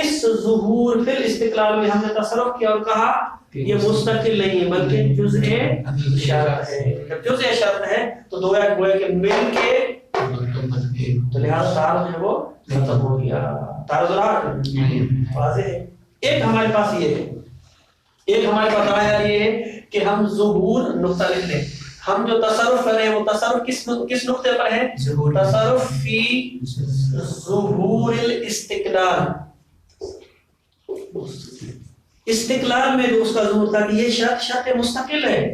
اس ظہور فی الاستقلال میں ہم نے تصرف کیا اور کہا یہ مستقل نہیں ہے بلکہ جزء شرط ہے. جب جزء شرط ہے تو گویا کہ مل کے تو لہذا تعارض ہے وہ ختم ہو گیا. تعارض واضح ہے. ایک ہمارے پاس یہ ہے، ایک ہمارے پاس آیا یہ ہے کہ ہم ظہور نقطہ لکھ لیں. ہم جو تصرف کر رہے ہیں وہ تصرف کس نقطے پر ہے؟ تصرف فی ظہور الاستقلال. استقلال میں جو اس کا ظہور تھا کہ یہ شرط مستقل ہے،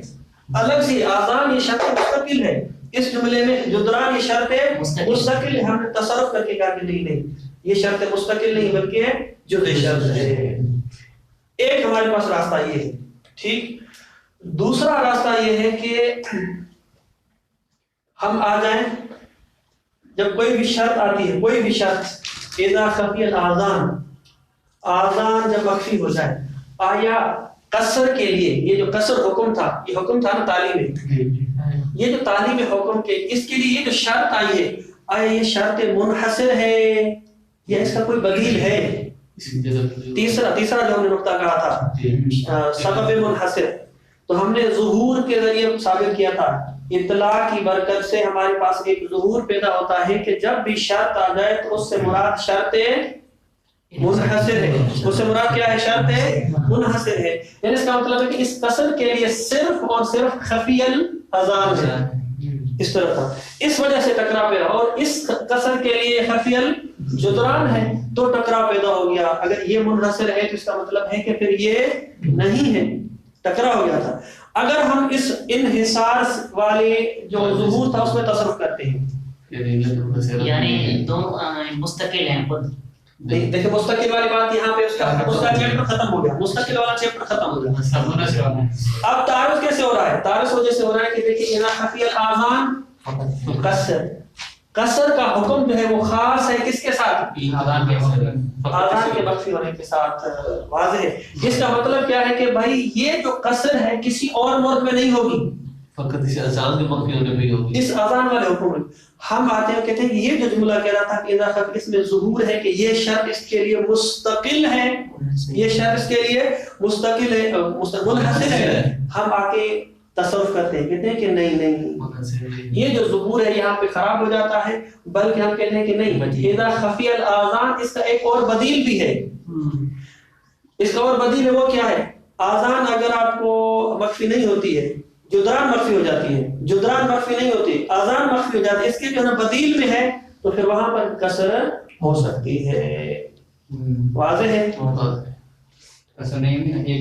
الگ سی آذان یہ شرط مستقل ہے، اس جملے میں جدران یہ شرط مستقل ہے. ہم نے تصرف کر کے کہا کہ نہیں یہ شرط مستقل نہیں بلکہ جزء شرط ہے. ایک ہمارے پاس راستہ یہ ہے، ٹھیک. دوسرا راستہ یہ ہے کہ ہم آ جائیں جب کوئی بھی شرط آتی ہے، کوئی بھی شرط اذا خفی الاذان، آذان جب مخفی ہو جائے، آیا قصر کے لیے یہ جو قصر حکم تھا، یہ حکم تھا نا تعلیم، یہ جو تعلیم حکم کے اس کے لیے یہ جو شرط آئی ہے، آیا یہ شرط منحصر ہے یا اس کا کوئی بدیل ہے؟ تیسرا جو ہم نے نقطہ کہا تھا سبب منحصر، تو ہم نے ظہور کے ذریعے ثابت کیا تھا. اطلاع کی برکت سے ہمارے پاس ایک ظہور پیدا ہوتا ہے کہ جب بھی شرط آ جائے تو اس سے مراد شرط منحصر ہے. اس سے مراد کیا ہے؟ شرط منحصر ہے. یعنی اس کا مطلب ہے کہ اس قصر کے لیے صرف اور صرف خفی الاذان ہے. اس طرح تھا، اس وجہ سے ٹکراؤ پیدا، اور اس قصر کے لیے خفی الجدران ہے تو ٹکراؤ پیدا ہو گیا. اگر یہ منحصر ہے تو اس کا مطلب ہے کہ پھر یہ نہیں ہے، ٹکراؤ ہو گیا تھا. اگر ہم اس انحصار والے جو ظہور تھا اس میں تصرف کرتے ہیں، یعنی دونوں مستقل ہیں خود. دیکھیں مستقل والی بات یہاں پہ اس کا چیپٹر ختم ہو گیا، مستقل والا چیپٹر ختم ہو گیا. اب تعارض کیسے ہو رہا ہے؟ تعارض وجہ سے ہو رہا ہے کہ دیکھیں اذا خفی الاذان قصر کا حکم جو ہے وہ خاص ہے کس کے ساتھ؟ آذان کے مخفی ہونے کے ساتھ. واضح ہے. اس کا مطلب کیا ہے کہ بھائی یہ جو قصر ہے کسی اور مورد میں نہیں ہوگی، فقط اس اذان کے مخفی ہونے پہ ہی ہوگی. اس اذان والے حکم میں ہم آتے ہیں کہتے ہیں کہ یہ جو جملہ کہہ رہا تھا کہ اذا خفی اس میں ظہور ہے کہ یہ شرط اس کے لیے مستقل ہے, یہ شرط اس کے لیے مستقل ہے, منحصر ہے. ہم آ کے تصرف کرتے ہیں کہتے ہیں کہ نہیں یہ جو ظہور ہے یہاں پہ خراب ہو جاتا ہے, بلکہ ہم کہتے ہیں کہ نہیں اذا خفی الاذان اس کا ایک اور بدیل بھی ہے. اس کا اور بدیل ہے وہ کیا ہے؟ آذان اگر آپ کو مخفی نہیں ہوتی ہے جدران مخفی ہو جاتی ہے, جدران مخفی نہیں ہوتی آذان مخفی ہو جاتی ہے, اس کے جو بدیل میں ہے تو پھر وہاں پر کسر ہو سکتی ہے. واضح ہے؟ کسر نہیں ہوگی,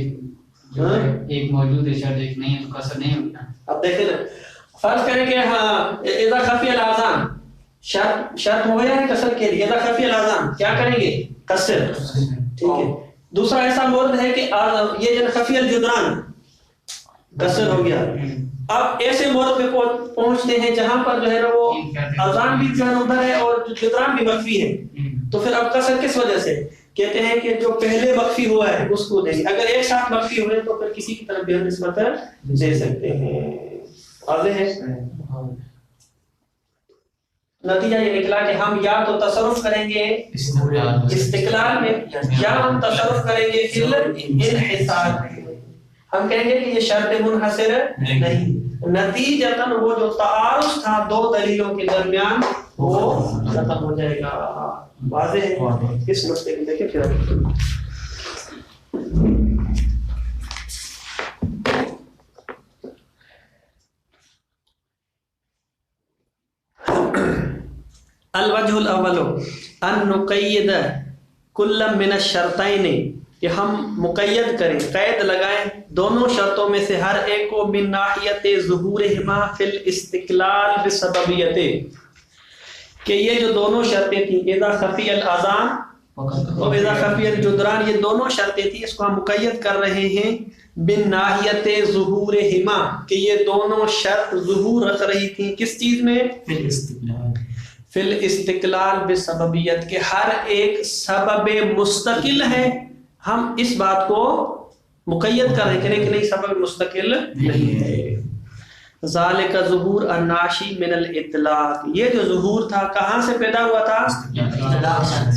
ایک موجود ہے شرط ایک نہیں ہے تو کسر نہیں ہوگی. اب دیکھیں نا, فرض کریں کہ ہاں اذا خفی الاذان شرط ہو گیا ہے کسر کے لیے, اذا خفی الاذان کیا کریں گے؟ کسر. ٹھیک ہے. دوسرا ایسا مورد ہے کہ یہ جو خفی الجدران کسر ہو گیا. اب ایسے مورد پہ پہنچتے ہیں جہاں پر جو ہے نا وہ اذان بھی جو ہے ادھر ہے اور جدران بھی مخفی ہے, تو پھر اب کسر کس وجہ سے؟ کہتے ہیں کہ جو پہلے مخفی ہوا ہے اس کو دیں گے. اگر ایک ساتھ مخفی ہوئے تو پھر کسی کی طرف بھی ہم نسبت دے سکتے ہیں. واضح ہے؟ نتیجہ یہ نکلا کہ ہم یا تو تصرف کریں گے استقلال میں یا ہم تصرف کریں گے انحصار میں. ہم کہیں گے کہ یہ شرط منحصر نہیں. نتیجتاً وہ جو تعارض تھا دو دلیلوں کے درمیان وہ ختم ہو جائے گا. واضح ہے؟ اس مسئلے کو دیکھیں پھر الوجہ الاول ان نقید کل من الشرطین کہ ہم مقید کریں قید لگائیں دونوں شرطوں میں سے ہر ایک کو من ناحیت ظہورہما فی الاستقلال بسببیت, کہ یہ جو دونوں شرطیں تھیں اذا خفی الاذان اور اذا خفی الجدران, یہ دونوں شرطیں تھیں, اس کو ہم مقید کر رہے ہیں بن ناحیت ظہورہما, کہ یہ دونوں شرط ظہور رکھ رہی تھیں کس چیز میں؟ فی الاستقلال بسببیت, کہ ہر ایک سبب مستقل ہے. ہم اس بات کو مقید کر رہے ہیں کہ نہیں سبب مستقل نہیں ہے. ذالک ظہور الناشی من الاطلاق, یہ جو ظہور تھا کہاں سے پیدا ہوا تھا؟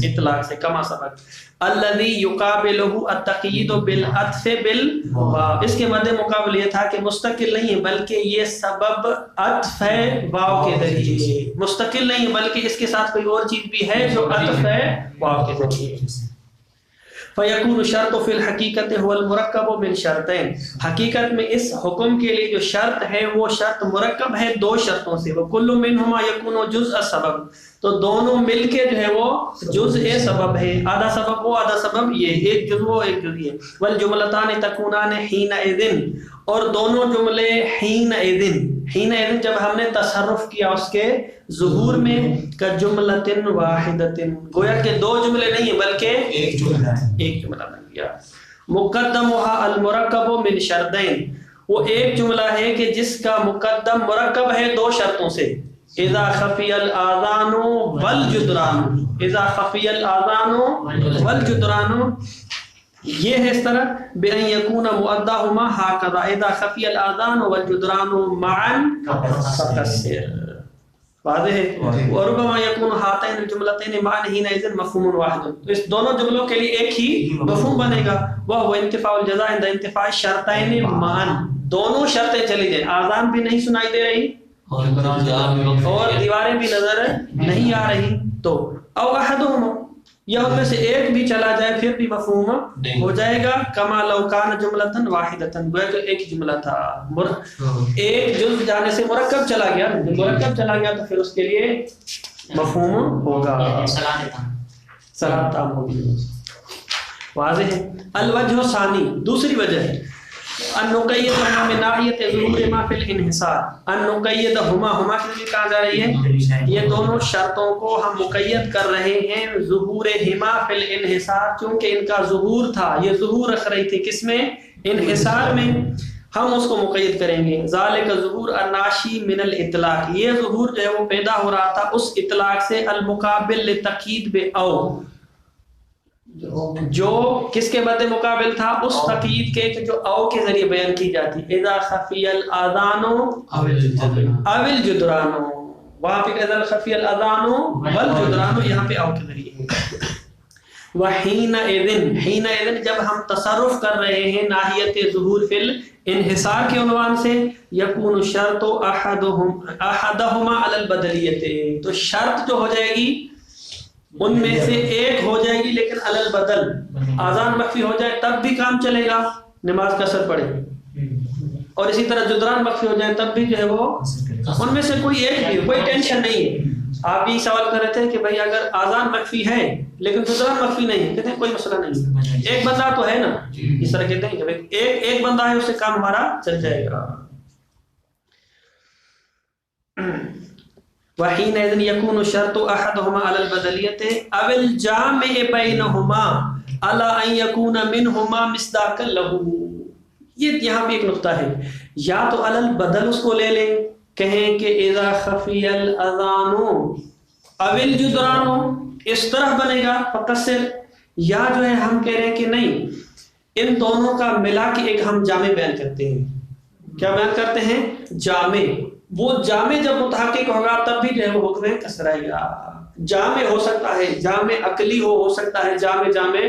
اطلاق سے. کما سبق الذی یقابلہ التقیید بالعطف بالواو, اس کے مد مقابل یہ تھا کہ مستقل نہیں ہے بلکہ یہ سبب عطف ہے واو کے ذریعے. مستقل نہیں بلکہ اس کے ساتھ کوئی اور چیز بھی ہے جو عطف ہے واو کے ذریعے. فیکون الشرط فی الحقیقت هو المرکب من شرطین, حقیقت میں اس حکم کے لیے جو شرط ہے وہ شرط مرکب ہے دو شرطوں سے. وکل منہما یکون جزء السبب, تو دونوں مل کے جو ہے وہ جزء سبب ہے, آدھا سبب وہ آدھا سبب یہ, ایک جزء وہ ایک جزء یہ. والجملتان تکونان حینئذ, اور دونوں جملے حینئذ جب ہم نے تصرف کیا اس کے ظہور میں کا جملۃ واحدۃ, گویا کہ دو جملے نہیں ہیں بلکہ ایک جملہ بن گیا. مقدمها المرکب من شرطین, وہ ایک جملہ ہے کہ جس کا مقدم مرکب ہے دو شرطوں سے. اذا خفی الاذان والجدران, اذا خفی الاذان والجدران, یہ ہے اس طرح بأن یکون مؤداہما ہاکذا اذا خفی الاذان والجدران معا فقصر. واضح ہے؟ وربما یکون ہاتین الجملتین معا حینئذ مفہوم واحد, تو اس دونوں جملوں کے لیے ایک ہی مفہوم بنے گا. وہ انتفاع الجزاء عند انتفاع الشرطین معا, دونوں شرطیں چلی جائیں, آذان بھی نہیں سنائی دے رہی اور دیواریں بھی نظر نہیں آ رہی, تو او احدہما, یا ان میں سے ایک بھی چلا جائے پھر بھی مفہوم ہو جائے گا. کما لو کان جملۃ واحدۃ, گویا کہ ایک جملہ تھا, ایک جز جانے سے مرکب چلا گیا, مرکب چلا گیا تو پھر اس کے لیے مفہوم ہوگا, صلاۃ تام ہوگی. واضح ہے؟ الوجہ الثانی, دوسری وجہ ہے ان نقیدہما من ناحیت ظہور ما فی الانحصار, ان نقیدہما, ہما کے لیے کہا جا رہی ہے یہ دونوں شرطوں کو ہم مقید کر رہے ہیں ظہورہما فی الانحصار, چونکہ ان کا ظہور تھا, یہ ظہور رکھ رہی تھی کس میں؟ انحصار میں, ہم اس کو مقید کریں گے. ذالک ظہور الناشی من الاطلاق, یہ ظہور جو ہے وہ پیدا ہو رہا تھا اس اطلاق سے, المقابل لتقید بأو, جو کس کے مد مقابل تھا؟ اس تقیید کے کہ جو او کے ذریعے بیان کی جاتی. اذا خفی الاذان او الجدران، وہاں پہ اذا خفی الاذان والجدران، یہاں پہ او کے ذریعے. وحین اذن جب ہم تصرف کر رہے ہیں ناحیت ظہور فی الانحصار کے عنوان سے، یکون الشرط احدہما علی البدلیت، تو شرط جو ہو جائے گی ان میں سے ایک ہو جائے گی لیکن علی البدل، آذان مخفی ہو جائے تب بھی کام چلے گا، نماز کا اثر پڑے. اور اسی طرح جدران مخفی ہو جائے تب بھی جو ہے وہ ان میں سے کوئی ایک بھی، کوئی ٹینشن نہیں ہے. آپ یہ سوال کر رہے تھے کہ بھائی اگر آذان مخفی ہے لیکن جدران مخفی نہیں ہے، کہتے ہیں کوئی مسئلہ نہیں، ایک بندہ تو ہے نا، اس طرح کہتے ہیں کہ بھائی ایک بندہ ہے، اس سے کام ہمارا چل جائے گا. وحينئذ يكون الشرط احدهما على البدلية او الجامع بينهما على ان يكون منهما مصداقا له. یہ یہاں پہ ایک نقطہ ہے، یا تو علی البدل اس کو لے لیں، کہیں کہ اذا خفی الاذان او الجدران، اس طرح بنے گا فقصر. یا جو ہے ہم کہہ رہے ہیں کہ نہیں، ان دونوں کا ملا کے ایک ہم جامع بیان کرتے ہیں. کیا بیان کرتے ہیں؟ جامع. وہ جامع جب متحقق ہوگا تب بھی جو ہے وہ حکم قصر آئے گا. جامع ہو سکتا ہے، جامع عقلی ہو سکتا ہے، جامع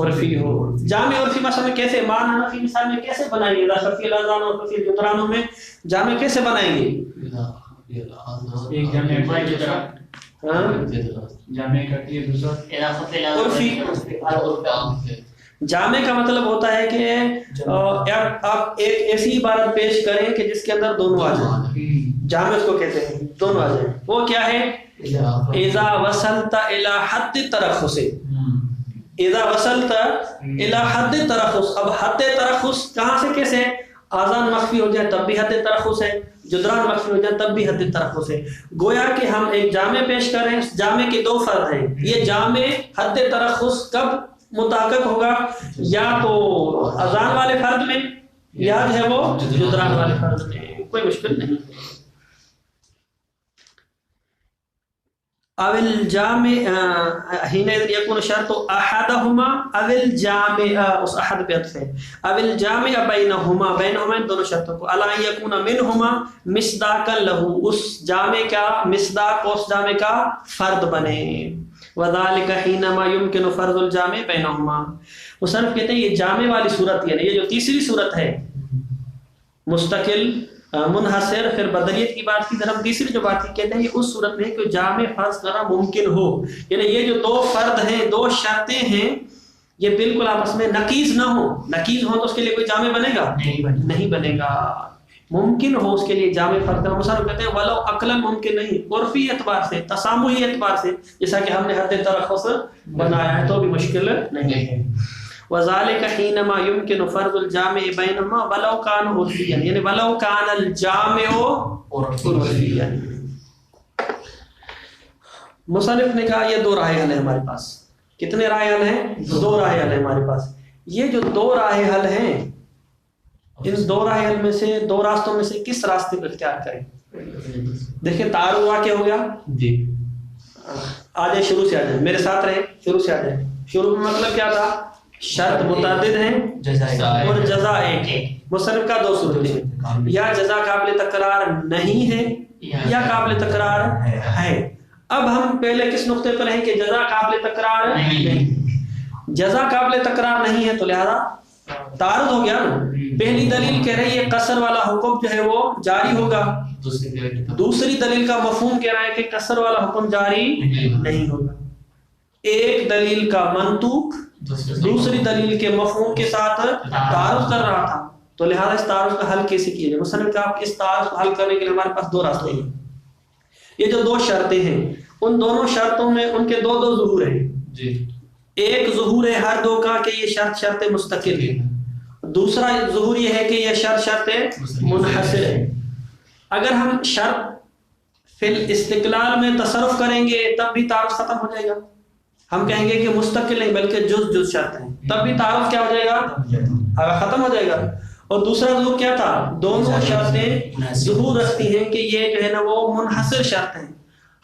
عرفی ہو. جامع عرفی مثلا کیسے مان حنفی مثال میں کیسے بنائیں گے؟ اذا خفی الاذان اور خفی الجدران میں جامع کیسے بنائیں گے؟ ایک جامع جامع کا کیا دوسرا اذا خفی الاذان. جامع کا مطلب ہوتا ہے کہ آپ ایک ایسی عبارت پیش کریں کہ جس کے اندر دونوں آ جائیں. جامع اس کو کہتے ہیں، دونوں آ جائیں. وہ کیا ہے؟ اذا وصلت الى حد ترخص، اذا وصلت الى حد ترخص. اب حد ترخص کہاں سے کیسے؟ آذان مخفی ہو جائے تب بھی حد ترخص ہے، جدران مخفی ہو جائے تب بھی حد ترخص ہے. گویا کہ ہم ایک جامع پیش کر رہے ہیں، جامع کے دو فرد ہیں. یہ جامع حد ترخص کب متحقق ہوگا؟ یا تو اذان والے فرد میں، یا جو ہے وہ جدران والے فرد میں. کوئی مشکل نہیں. او الجامع حينئذ يكون شرط احدهما او الجامع، اس احد پہ عطف ہے. او الجامع بینهما ان دونوں شرطوں کو، الا يكون منهما مصداقا له، اس جامع کا مصداق اس جامع کا فرد بنے. وذلك حينما يمكن فرض الجامع بینهما. مصنف کہتے ہیں یہ جامع والی صورت، یعنی یہ جو تیسری صورت ہے، مستقل منحصر پھر بدلیت کی بات کی طرف تیسری جو بات کہتے ہیں، یہ اس صورت میں کہ جامع فرض کرنا ممکن ہو. یعنی یہ جو دو فرد ہیں، دو شرطیں ہیں، یہ بالکل آپس میں نقیض نہ ہو. نقیض ہو تو اس کے لیے کوئی جامع بنے گا؟ نہیں بنے گا. ممکن ہو اس کے لیے جامع فرض کرنا. مثلا کہتے ہیں ولو عقلا ممکن نہیں، عرفی اعتبار سے، تسامحی اعتبار سے، جیسا کہ ہم نے حد ترخص بنایا ہے، تو بھی مشکل نہیں ہے. وذلك حينما يمكن فرض الجامع بينهما ولو كان عرفيا، یعنی ولو كان الجامع عرفيا. مصنف نے کہا یہ دو راہ حل ہیں ہمارے پاس. کتنے راہ حل ہیں؟ دو راہ حل ہیں ہمارے پاس. یہ جو دو راہ حل ہیں، ان دو راہ حل میں سے، دو راستوں میں سے کس راستے کو اختیار کریں؟ دیکھیں تعارض واقع ہو گیا جی. آ جائیں، شروع سے آ جائیں، میرے ساتھ رہیں، شروع سے آ جائیں. شروع میں مطلب کیا تھا؟ شرط متعدد ہیں اور جزا ایک ہے. مصنف کا دو صورتیں ہیں، یا جزا قابل تکرار نہیں ہے یا قابل تکرار ہے. اب ہم پہلے کس نقطے پر ہیں کہ جزا قابل تکرار نہیں. جزا قابل تکرار نہیں ہے تو لہذا تعارض ہو گیا نا. پہلی دلیل کہہ رہی ہے قصر والا حکم جو ہے وہ جاری ہوگا، دوسری دلیل کا مفہوم کہہ رہا ہے کہ قصر والا حکم جاری نہیں ہوگا. ایک دلیل کا منطوق دوسری دلیل کے مفہوم کے ساتھ تعارض کر رہا تھا، تو لہذا اس تعارض کا حل کیسے کیا جائے؟ مصنف کا اس تعارض کو حل کرنے کے لیے ہمارے پاس دو راستے ہیں. یہ جو دو شرطیں ہیں، ان دونوں شرطوں میں ان کے دو ظہور ہیں جی. ایک ظہور ہے ہر دو کا کہ یہ شرط مستقل ہے، دوسرا ظہور یہ ہے کہ یہ شرط منحصر ہے. اگر ہم شرط فی الاستقلال میں تصرف کریں گے تب بھی تعارض ختم ہو جائے گا. ہم کہیں گے کہ مستقل نہیں بلکہ جز شرط ہیں، تب بھی تعارض کیا ہو جائے گا؟ ختم ہو جائے گا. اور دوسرا ظہور کیا تھا؟ دونوں شرطیں ظہور رکھتی ہیں کہ یہ جو ہے نا وہ منحصر شرط ہیں.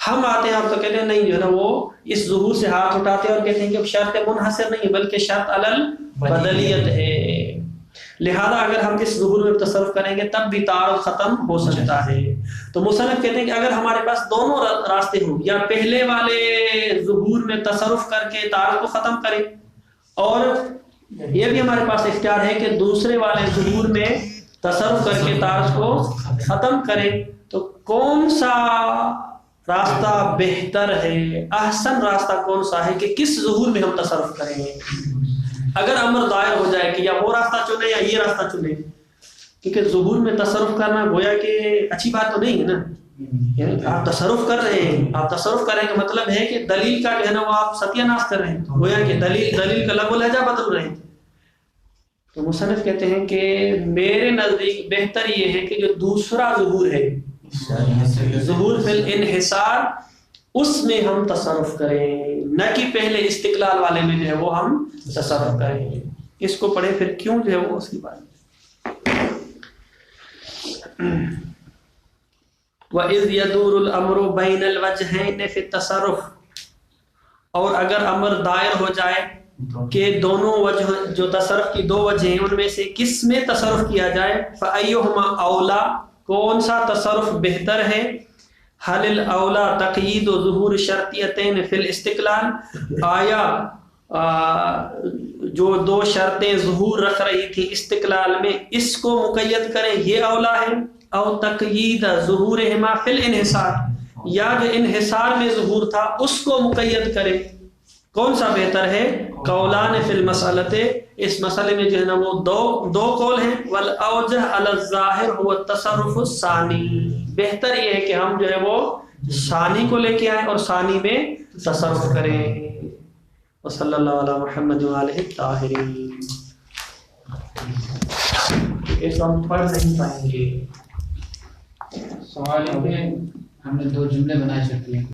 ہم آتے ہیں اور تو کہتے ہیں نہیں جو ہے نا وہ اس ظہور سے ہاتھ اٹھاتے ہیں اور کہتے ہیں کہ اب شرط منحصر نہیں ہے بلکہ شرط علل بدلیت ہے، لہذا اگر ہم اس ظہور میں تصرف کریں گے تب بھی تعارض ختم ہو سکتا ہے۔ تو مصنف کہتے ہیں کہ اگر ہمارے پاس دونوں راستے ہوں، یا پہلے والے ظہور میں تصرف کر کے تعارض کو ختم کریں، اور یہ بھی ہمارے پاس اختیار ہے کہ دوسرے والے ظہور میں تصرف کر کے تعارض کو ختم کریں، تو کون سا راستہ بہتر ہے، احسن راستہ کون سا ہے کہ کس ظہور میں ہم تصرف کریں گے؟ اگر امر دائر ہو جائے کہ یا وہ راستہ چنیں یا یہ راستہ چنیں، کیونکہ ظہور میں تصرف کرنا گویا کہ اچھی بات تو نہیں ہے نا، یعنی آپ تصرف کر رہے ہیں، آپ تصرف کرنے کا مطلب ہے کہ دلیل کا جو ہے نا وہ آپ ستیہ ناش کر رہے ہیں، گویا کہ دلیل کا لب و لہجہ بدل رہے ہیں۔ تو مصنف کہتے ہیں کہ میرے نزدیک بہتر یہ ہے کہ جو دوسرا ظہور ہے، ظہور فی الانحصار، اس میں ہم تصرف کریں، نہ کہ پہلے استقلال والے میں جو ہے وہ ہم تصرف کریں۔ اس کو پڑھیں پھر کیوں جو ہے وہ اس کی بات۔ وَإِذْ يَدُورُ الْأَمْرُ بَيْنَ الْوَجْهَيْنِ فِي التَّصَرُّفِ، اور اگر امر دائر ہو جائے کہ دونوں وجہ جو تصرف کی دو وجہ ہیں ان میں سے کس میں تصرف کیا جائے، فَأَيُّهُمَا أَوْلَى، کون سا تصرف بہتر ہے، حل الاولا تقیید و ظہور شرطیتین فی الاستقلال، آیا جو دو شرطیں ظہور رکھ رہی تھی استقلال میں اس کو مقید کریں یہ اولا ہے، او تقیید ظہورہما فی الانحصار، یا جو انحصار میں ظہور تھا اس کو مقید کریں، کون سا بہتر ہے؟ قولان فی المسئلۃ، اس مسئلے میں جو ہے نا وہ دو قول ہیں، والاوجہ علی الظاہر هو التصرف الثانی، بہتر یہ ہے کہ ہم جو ہے وہ ثانی کو لے کے آئیں اور ثانی میں تصرف کریں۔ وصلی اللہ علی محمد وآلہ الطاہرین۔ اس ہم پڑھ نہیں پائیں گے۔ سوال ہے کہ ہم نے دو جملے بنائے چلتے ہیں